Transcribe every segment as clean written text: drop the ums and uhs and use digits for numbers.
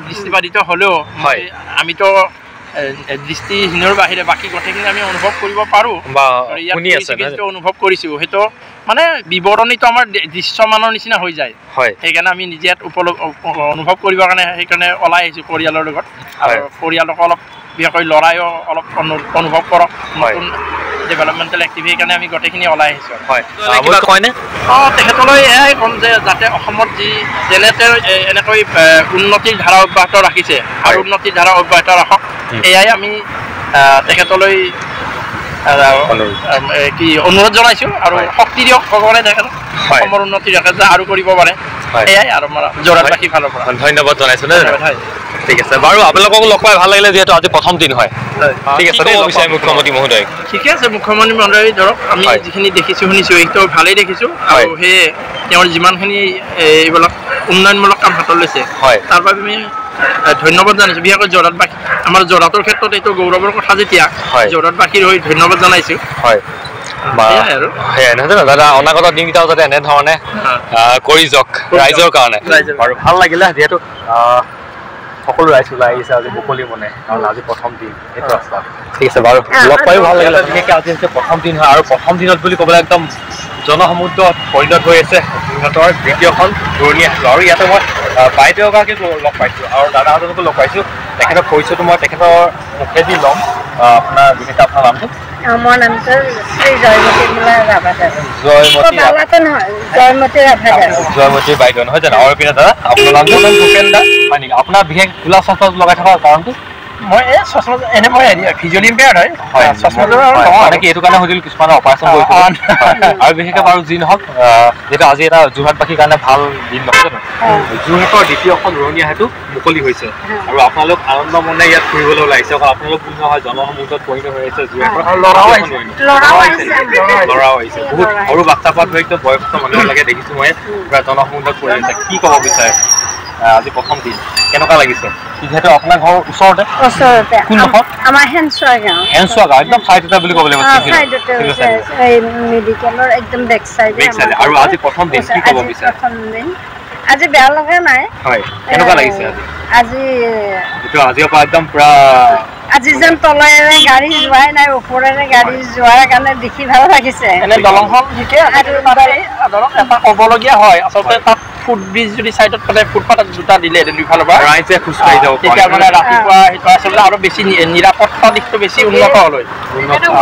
দৃষ্টিবাদিত হলেও আমিতো দৃষ্টিহীনৰ বাহিৰে বাকী গোটেইখিনি আমি অনুভৱ কৰিব পাৰোঁ বা অনুভৱ কৰিছোঁ। সেইটো মানে বিৱৰণীটো আমাৰ দৃশ্যমানৰ নিচিনা হৈ যায়। সেইকাৰণে আমি নিজে অনুভৱ কৰিবৰ কাৰণে সেইকাৰণে ওলাই আহিছোঁ পৰিয়ালৰ লগত। আৰু পৰিয়ালক অলপ বিশেষকৈ ল'ৰাইও অলপ অনুভৱ কৰক নতুন ডেভেলপমেণ্টেল এক্টিভিটিৰ সেইকাৰণে আমি গোটেইখিনি ওলাই আহিছোঁ। তেখেতলৈ এয়াই ক'ম যে যাতে অসমত যেনে এনেকৈ উন্নতিৰ ধাৰা অব্যাহত ৰাখিছে আৰু উন্নতিৰ ধাৰা অব্যাহত ৰাখক, এয়াই আমি তেখেতলৈ কি অনুৰোধ জনাইছোঁ। আৰু শক্তি দিয়ক ভগৱানে তেখেতক অসমৰ উন্নতি ৰাখে যে আৰু কৰিব পাৰে, এয়াই আৰু আমাৰ যোৰহাটবাসীৰ ফালৰ পৰা ধন্যবাদ জনাইছোঁ। ঠিক আছে বাৰু, আপোনালোকক লগ পাই ভাল লাগিলে যিহেতু আজি প্ৰথম দিন হয়। ঠিক আছে মুখ্যমন্ত্ৰী মহোদয়। ঠিকে আছে মুখ্যমন্ত্ৰী মহোদয়, ধৰক আমি যিখিনি দেখিছোঁ শুনিছোঁ সেইটো ভালেই দেখিছোঁ। আৰু সেয়ে তেওঁৰ যিমানখিনি এইবিলাক উন্নয়নমূলক কাম হাতত লৈছে তাৰ বাবে আমি ধন্যবাদ জানাইছোঁ। বিশেষকৈ যোৰহাটবাসী, আমাৰ যোৰহাটৰ ক্ষেত্ৰত এইটো গৌৰৱৰ কথা যেতিয়া যোৰহাটবাসীৰ হৈ ধন্যবাদ জনাইছোঁ। দাদা অনাগত দিনকেইটাও যাতে এনেধৰণে কৰি যাওক ৰাইজৰ কাৰণে। আৰু ভাল লাগিলে যিহেতু সকলো ৰাইজ ওলাই আহিছে আজি মুকলি মনে, কাৰণ আজি প্ৰথম দিন এইটো ৰাস্তা। ঠিক আছে বাৰু, লগ পাইও ভাল লাগিলে। বিশেষকৈ আজি হৈছে প্ৰথম দিন হয় আৰু প্ৰথম দিনত বুলি ক'বলৈ একদম জনসমুদ্ৰত পৰিণত হৈ আছে যোৰহাটৰ দ্বিতীয়খন ঘূৰণীয়া সেতু। আৰু ইয়াতে মই বাইদেউ এগৰাকীক লগ পাইছোঁ আৰু দাদাজনকো লগ পাইছোঁ। তেখেতক পৰিচয়টো মই তেখেতৰ মুখেদি ল'ম। আপোনাৰ বিশেষকৈ আপোনাৰ নামটো? মোৰ নামটো শ্ৰী জয়মতী বাইদেউ নহয় জানো? আৰু পিনে দাদা আপোনাৰ নামটো ভূপেন দা হয় নেকি? আপোনাৰ বিশেষ গোলা চশমা লগাই থকাৰ কাৰণটো? মই এই চশমা এনে মই ভিজুৱেল ইম্পেয়াৰ্ড হয় চশমাযোৰ নেকি, এইটো কাৰণে সুধিলোঁ। কিছুমানে অপাৰেশ্যন কৰিছোঁ আৰু বিশেষকৈ বাৰু যি নহওক, যিহেতু আজি এটা যোৰহাটবাসীৰ কাৰণে ভাল দিন নহয় জানো? যোৰহাটৰ দ্বিতীয়খন ঘূৰণীয়া সেতু মুকলি হৈছে আৰু আপোনালোক আনন্দ মনে ইয়াত ফুৰিবলৈ ওলাইছে। অকল আপোনালোক বুলি নহয়, জনসমুদ্ৰত পৰিণত হৈ আছে যোৰহাটৰ। ল'ৰাও আহিছে, বহুত সৰু বাচ্ছা পৰা ধৰি একদম বয়সস্থ মানুহলৈকে দেখিছোঁ মই পুৰা জনসমুদ্ৰত পৰি আছে। কি ক'ব বিচাৰে আজি প্ৰথম দিন কেনেকুৱা লাগিছে? যিহেতু আপোনাৰ ঘৰৰ ওচৰতে কোনডোখৰত? আমাৰ হেনচোৱা গাঁও একদম চাইডতে বুলি ক'ব লাগিব। মেডিকেলৰ একদম বেক চাইডে। আৰু আজি প্ৰথম দিন কি ক'ব বিচাৰে? আজি বেয়া লগা নাই। হয়, কেনেকুৱা লাগিছে আজি? আজিৰ পৰা একদম পুৰা আজি যেন তলেৰে গাড়ী যোৱাই নাই, ওপৰেৰে গাড়ী যোৱাৰ কাৰণে দেখি ভাল লাগিছে। এনে দলংখন ঠিকে ধৰক এটা ক'বলগীয়া হয় আচলতে, তাত ফুটব্ৰিজ যদি চাইডত পালে ফুটপাথত দুটা দিলে দুইফালৰ পৰা ৰাইজে খোজকাঢ়ি যাব তেতিয়া মানে ৰাতিপুৱা সেইটো আচলতে আৰু বেছি নিৰাপত্তা দিশটো বেছি উন্নত হ'ল হয়।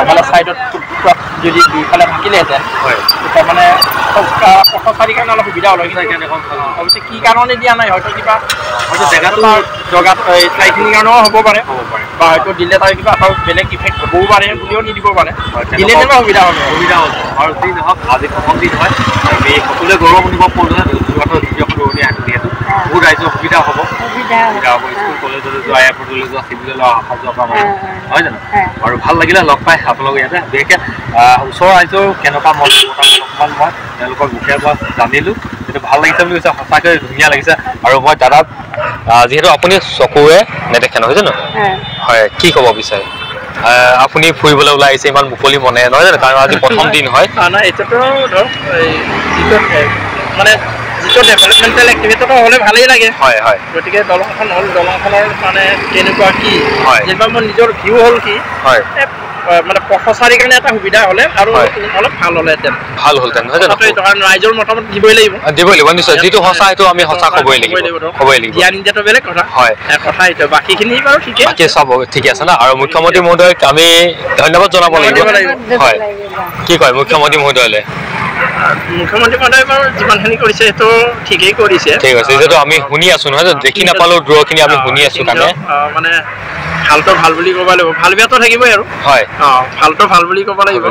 মানে চাইডত ফুটপাথ যদি দুইফালে থাকিলেহেঁতেন তেতিয়া মানে পথচাৰীৰ কাৰণে অলপ সুবিধা হ'ল হয়। অৱশ্যে কি কাৰণে দিয়া নাই, হয়তো কিবা জেগাটো জগাত ঠাইখিনিৰ কাৰণেও হ'ব পাৰে বা হয়তো দিলে তাৰ কিবা এটা বেলেগ ইফেক্ট হ'বও পাৰে বুলিও নিদিব পাৰে। দিলে যেনিবা সুবিধা হ'ল। আৰু যি নহওক আজি প্ৰথম দিন হয়, আমি সকলোৱে গৌৰৱ অনুভৱ কৰোঁ যোৰহাটৰ দ্বিতীয়খন ঘূৰণীয়া সেতু যিহেতু বহুত ৰাইজৰ সুবিধা হ'ব। স্কুল কলেজলৈ যোৱা, এয়াৰপৰ্টলৈ যোৱা, চিভিললৈ অহা যোৱা কৰা মানুহ নহয় জানো? আৰু ভাল লাগিলে লগ পাই আপোনালোক ইয়াতে। বিশেষকৈ ওচৰৰ ৰাইজৰ কেনেকুৱা মন অকণমান মই তেওঁলোকৰ মুখেৰে পৰা জানিলোঁ। সেইটো ভাল লাগিছে বুলি কৈছে, সঁচাকৈ ধুনীয়া লাগিছে। আৰু মই দাদাক যিহেতু আপুনি চকুৰে নেদেখে নহয় জানো? হয়, কি ক'ব বিচাৰে? আপুনি ফুৰিবলৈ ওলাই আহিছে ইমান মুকলি মনে নহয় জানো? কাৰণ আজি প্ৰথম দিন হয়। এতিয়াতো ধৰক মানে যিটো ডেভেলপমেণ্টেল এক্টিভিটিটো হ'লে ভালেই লাগে। হয় হয়, গতিকে দলংখন হ'ল, দলংখনৰ মানে কেনেকুৱা কি যেনিবা মোৰ নিজৰ ভিউ হ'ল কি মানে পথচাৰীৰ কাৰণে এটা সুবিধা হ'লে আৰু অলপ ভাল হ'লেহেঁতেন নহয় জানো? কাৰণ ৰাইজৰ মতামত দিবই লাগিব নিশ্চয়। যিটো সঁচা সেইটো আমি সঁচা ক'বই লাগিব। জ্ঞান দিয়াটো বেলেগ কথা। হয়, কথা এইটো বাকীখিনি বাৰু ঠিকে বাকী চব ঠিকে আছে না? আৰু মুখ্যমন্ত্ৰী মহোদয়ক আমি ধন্যবাদ জনাব লাগিব। হয়, কি কয় মুখ্যমন্ত্ৰী মহোদয়লৈ? মুখ্যমন্ত্ৰী মহোদয় বাৰু যিমানখিনি কৰিছে সেইটো ঠিকেই কৰিছে। ঠিক আছে, যিহেতু আমি শুনি আছোঁ নহয় জানো? দেখি নাপালেও দূৰখিনি আমি শুনি আছোঁ কাৰণে মানে ভালটো ভাল বুলি ক'ব লাগিব, ভাল বেয়াটো থাকিবই আৰু। হয়, ভালটো ভাল বুলি ক'ব লাগিব।